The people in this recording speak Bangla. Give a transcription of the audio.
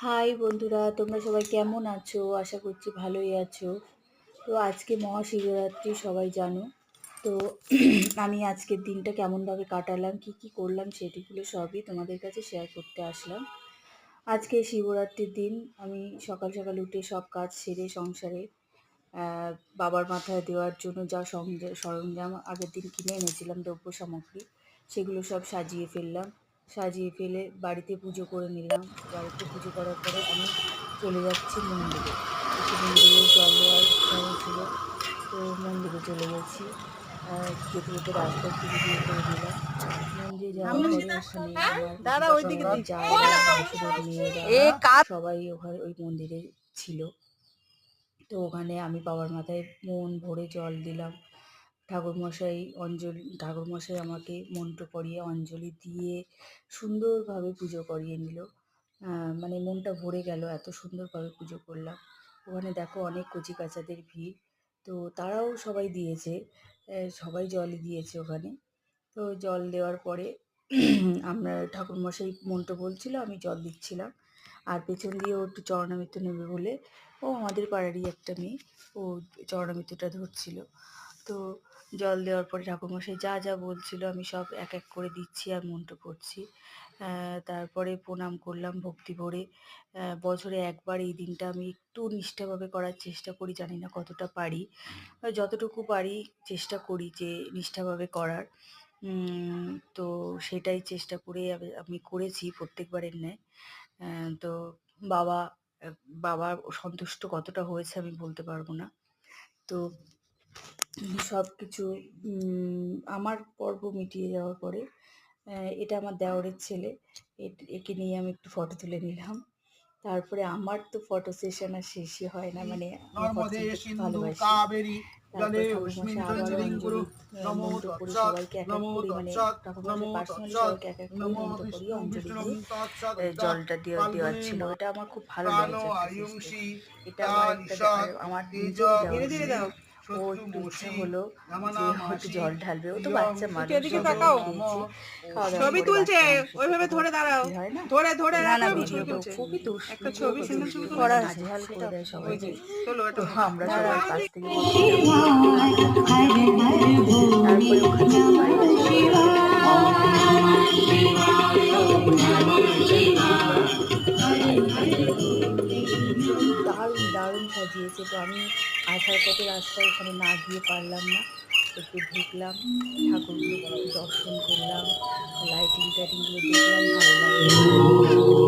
হাই বন্ধুরা, তোমরা সবাই কেমন আছো? আশা করছি ভালোই আছো। তো আজকে মহাশিবরাত্রি, সবাই জানো। তো আমি আজকের দিনটা কেমনভাবে কাটালাম, কি কি করলাম, সেটিগুলো সবই তোমাদের কাছে শেয়ার করতে আসলাম। আজকে শিবরাত্রির দিন আমি সকাল সকাল উঠে সব কাজ সেরে সংসারে বাবার মাথায় দেওয়ার জন্য যা সরঞ্জাম আগের দিন কিনে এনেছিলাম, দ্রব্য সামগ্রী, সেগুলো সব সাজিয়ে ফেললাম। সাজিয়ে ফেলে বাড়িতে পুজো করে নিলাম। বাড়িতে পুজো করার পরে আমি চলে যাচ্ছি মন্দিরে। কিছু মন্দিরে জল দেওয়ার ইচ্ছা হয়েছিল, তো মন্দিরে চলে গেছি। যেতে যেতে রাস্তা একটু ভিডিও করে নিলাম। মন্দিরে যাওয়ার পরে ওখানে আমার জায়গা, ভাসুরের মেয়েরা সবাই ওখানে ওই মন্দিরে ছিল। তো ওখানে আমি বাবার মাথায় মন ভরে জল দিলাম। ঠাকুরমশাই আমাকে মন্ত্র পড়িয়ে অঞ্জলি দিয়ে সুন্দরভাবে পুজো করিয়ে নিল। মানে মনটা ভরে গেল, এত সুন্দরভাবে পুজো করলাম। ওখানে দেখো অনেক কচিকাঁচাদের ভিড়, তো তারাও সবাই দিয়েছে, সবাই জলই দিয়েছে ওখানে। তো জল দেওয়ার পরে আমরা ঠাকুরমশাই মন্ত্র বলছিল, আমি জল দিচ্ছিলাম। আর পেছন দিয়ে ও একটু চরণামৃত নেবে বলে, ও আমাদের পাড়ারই একটা মেয়ে, ও চরণামৃতটা ধরছিল। তো জল দেওয়ার পরে ঠাকুরমশাই যা যা বলছিল আমি সব এক এক করে দিচ্ছি আর মন্ত্র পড়ছি। তারপরে প্রণাম করলাম ভক্তি ভরে। বছরে একবার এই দিনটা আমি একটু নিষ্ঠাভাবে করার চেষ্টা করি, জানি না কতটা পারি, যতটুকু পারি চেষ্টা করি যে নিষ্ঠাভাবে করার। তো সেটাই চেষ্টা করে আমি করেছি প্রত্যেকবারের ন্যায়। তো বাবা বাবা সন্তুষ্ট কতটা হয়েছে আমি বলতে পারবো না। তো সব কিছু আমার পর্ব মিটিয়ে যাওয়ার পরে এটা আমার দেওরের ছেলে, একে নিয়ে আমি একটু ফটো তুলে নিলাম। তারপরে আমার তো ফটো সেশন আর শেষই হয় না, মানে আমি ফটো তুলতে খুব ভালোবাসি। তারপরে ঠাকুরমশাই আবারও অঞ্জলি মন্ত্র পড়ে সবাইকে এক এক করে, মানে ঠাকুরমশাই পার্সোনালি সবাইকে এক এক করে মন্ত্র পড়িয়ে অঞ্জলি দিয়ে জলটা দেওয়ার ছিল। এটা আমার খুব ভালো লেগেছে একটা সিস্টেম। এটা আমার আমার নিজেরই দেওয়ার ছিল। ও একটু ইচ্ছা হলো যে ও একটু জল ঢালবে, ও তো বাচ্চা মানুষ, খেয়েছে, খাওয়া দাওয়া করে বাচ্চা মানুষের তো হয় না। না না, ভিডিও খুবই দুষ্টু করা নাজেহাল করে দেয় সবাইকে। তো আমরা সবার কাছ থেকে বলছিলাম তারপরে ওখানে বাড়ি দারুণ দারুণ সাজিয়েছে। তো আমি আসার পথে রাস্তায় ওখানে না গিয়ে পারলাম না, একটু ঢুকলাম, ঠাকুরগুলোকে একটু দর্শন করলাম, লাইটিং টাইটিংগুলো দেখলাম, ভালো লাগলো।